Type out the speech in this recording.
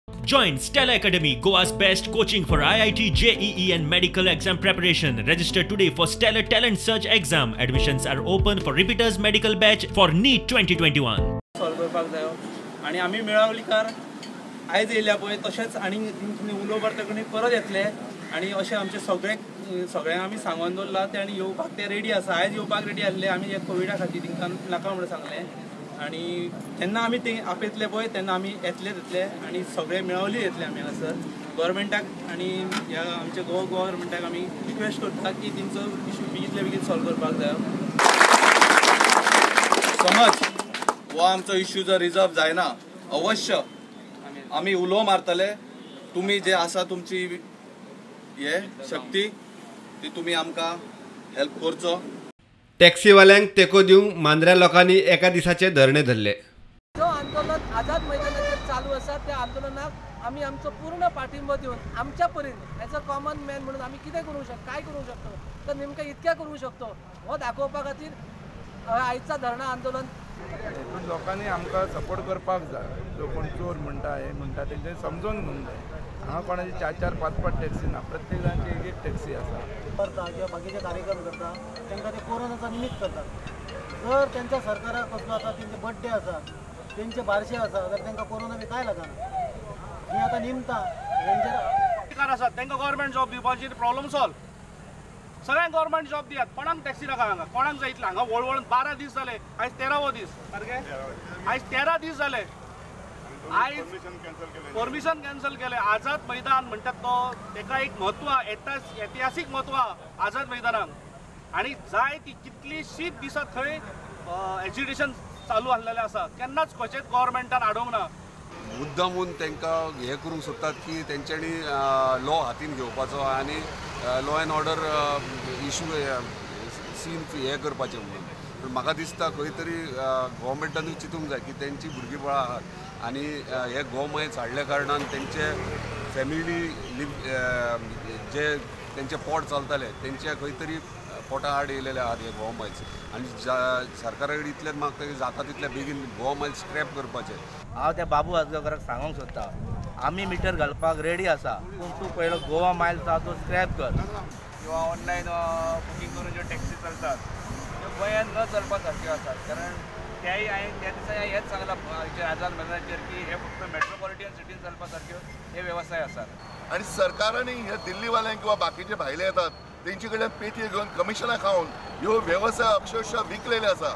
Join Stella Academy, Goa's best coaching for IIT, JEE and medical exam preparation. Register today for Stellar Talent Search exam. Admissions are open for repeaters medical batch for NEET 2021. Solve करपाक जायो आणि आमी मेळावलीकार आयज येयल्या पळय तशेंच आनी उलोवपाक तेकून परत येतले आणि अशें आमचे सगळ्यांक आमी सांगून दवरला ते आनी येवपाक ते रेडी आसा. आयज येवपाक रेडी आसले. आमी हे कोविडा खातीर तांकां नाका म्हणून सांगलें आणि जेन्ना आमी ते आपयतले पळय तेन्ना आमी येतले आणि सगळे मेळवली येतले आमी हांगासर गोवोरमेंटाक आणि ह्या आमच्या गोवा गोवोरमेंटाक आमी रिक्वेस्ट करता की तेंचो इशू बेगीतले बेगीन सॉल्व करपाक जायो. समज हो आमचो इश्यू जर रिजॉल्व जायना अवश्य आमी उलो मारतले. तुम्ही जे आसा तुमची हे शक्ती ती तुम्ही आमकां हेल्प करचो. टॅक्सीवाल्यांक तेको दिवंक मांद्र्या लोकांनी एका दिसाचे धरणे धरले. जो आंदोलन आझाद मैदानाचेर चालू आसा त्या आंदोलनाक आमी आमचो पूर्ण पाठिंबो दिवन आमच्या परीन एज अ कॉमन मॅन म्हणून आमी कितें करूं शकता काय करूं शकतो तर नेमकें इतकें करूं शकतो हो दाखोवपा खातीर आयचा धरणा आंदोलन. लोकांनी आमकां सपोर्ट करपाक जाय. जो कोण चोर म्हणटा हे म्हणटा तेंचे समजून घेवंक जाय. हांगा कोणाची 4-4, 5-5 टॅक्सी ना. प्रत्येक जाणांची एक टॅक्सी आसा. करता किंवा बाकीचे कार्यक्रम करता तांकां ते कोरोनाचा निमित्त करतात. जर त्यांच्या सरकाराक कसलो आसा तेंचे बर्थडे आसा तेंचे बारशे आसा तर तांकां कोरोना बी काय लागना. ही आतां निमतां हेंचेर आसात तांकां गव्हर्मेंट जॉब दिवपाची प्रॉब्लेम सॉल्व. सगळ्यांक गव्हर्मेंट जॉब दियात. कोणाक टॅक्सी नाका हांगा. कोणाक जाय इतलें हांगा वळवळून 12 दीस जाले. आयज 13वो दीस सारके आयज 13 दीस जाले. आयज परमिशन कॅन्सल केले. आझाद मैदान म्हणटात तो तेका एक म्हत्व ऐतिहासीक म्हत्व आझाद मैदानाक आणि जाय ती कितलीशीच दिसां थंय एज्युकेशन चालू आसलेलें आसा. केन्नाच खंयचेच गव्हर्मेंटान आडोवंक ना. मुद्दामून तांकां हे करूंक सोदतात की तेंच्यांनी लॉ हातीन घेवपाचो आनी लॉ एंड ऑर्डर इशू सीन हे करपाचें म्हणून. पूण म्हाका दिसता खंय तरी गव्हर्मेंटानूय चिंतूंक जाय की तेंची भुरगीं बाळां आहात आनी हे गोमायज हाडल्या कारणान तेंचे फॅमिली जे तेंचे पोट चलताले तेंचे खंय तरी पोटा आड येयलेले आहात हे गोमायज आनी सरकारा कडेन इतलें म्हाका जाता तितले बेगीन गोमायज स्क्रॅप करपाचें. हांव त्या बाबू आजगांवकाराक सांगूंक सोदता आमी मिटर घालपाक रेडी आसा पूण तूं पयलो गोवा मायल्स आहा तो स्क्रॅप कर किंवा ऑनलायन बुकींग करून ज्यो टॅक्सी चलतात त्यो गोंयांत न चलपा सारक्यो आसात. कारण त्याय हांवें त्या दिसा हेंच सांगलां आझाद मैदानाचेर की हे फक्त मेट्रोपॉलिटन सिटीन चलपा सारक्यो हे वेवसाय आसात. आणि सरकारांनी हे दिल्लीवाल्यांक किंवा बाकीचे भायले येतात तेंचे कडल्यान पेटये घेवन कमिशनां खावन ह्यो वेवसाय अक्षरशः विकलेले आसा.